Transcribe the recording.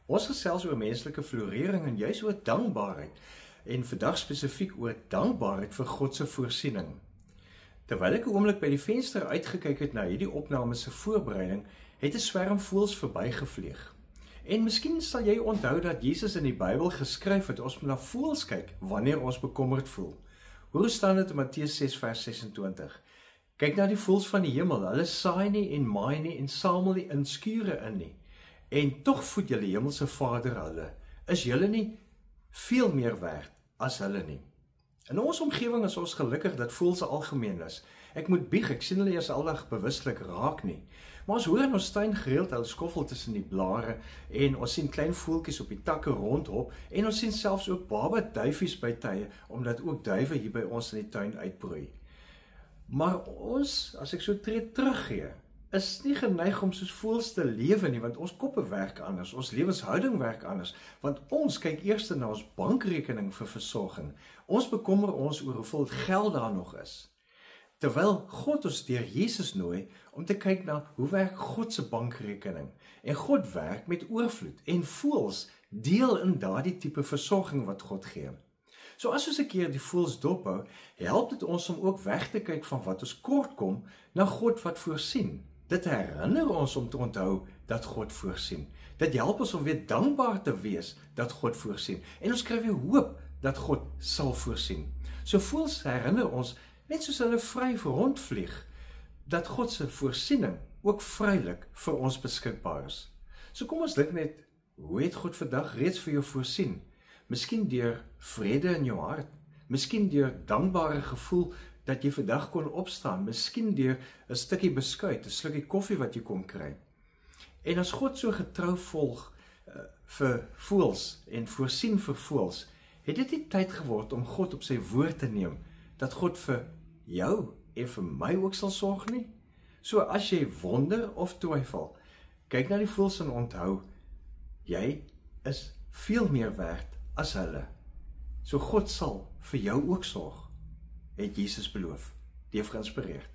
Ons gesels oor menslike florering en juis oor dankbaarheid en vandag spesifiek oor dankbaarheid vir God se voorsiening. Terwyl ek 'n oomblik by die venster uitgekyk het na hierdie opname se voorbereiding, het 'n swerm voëls verbygevlieg. En miskien sal jy onthou dat Jesus in die Bybel geskryf het ons moet na voëls kyk wanneer ons bekommerd voel. Hoe staan dit in Matteus 6 vers 26? Kyk na die voëls van die hemel, hulle saai nie en maai nie en samel nie in skure in nie. En tog voed julle hemelse Vader hulle. Is julle nie veel meer werd as hulle nie? In ons omgewing is ons gelukkig dat voëls algemeen is. Ek moet bieg, ek sien hulle eers aldag bewuslik raak nie. Maar ons hoor in ons tuin gereeld hulle skoffel tussen die blare en ons sien klein voeltjies op die takke rondhop en ons sien selfs ook baba duifies by tye, omdat ook duwe hier by ons in die tuin uitbroei. Maar ons, as ek so tree teruggee, is nie geneig om soos voëls te lewe nie, want ons koppe werk anders, ons lewenshouding werk anders, want ons kyk eers na ons bankrekening vir versorging. Ons bekommer ons oor hoeveel geld daar nog is. Terwyl God ons deur Jesus nooi om te kyk na hoe werk God se bankrekening. En God werk met oorvloed en voëls deel in daardie tipe versorging wat God gee. So as ons 'n keer die voëls dophou, help dit ons om ook weg te kyk van wat ons kort kom na God wat voorsien. Dit herinner ons om te onthou dat God voorsien. Dit help ons om weer dankbaar te wees dat God voorsien. En ons kry weer hoop dat God sal voorsien. So voëls herinner ons, net soos hulle vry rondvlieg, dat God se voorsiening ook vrylik vir ons beskikbaar is. So kom ons dink net, hoe het God vandag reeds vir jou voorsien? Miskien deur vrede in jou hart, miskien deur dankbare gevoel dat jy vandag kon opstaan, miskien deur 'n stukkie beskuit, 'n slukkie koffie wat jy kon kry. En as God so getrou volg vir voëls en voorsien vir voëls, het dit nie tyd geword om God op sy woord te neem, dat God vir jou en vir my ook sal sorg nie? So as jy wonder of twyfel, kyk na die voëls en onthou, jy is veel meer werd as hulle. So God sal vir jou ook sorg, het Jesus beloof, deur geïnspireerd.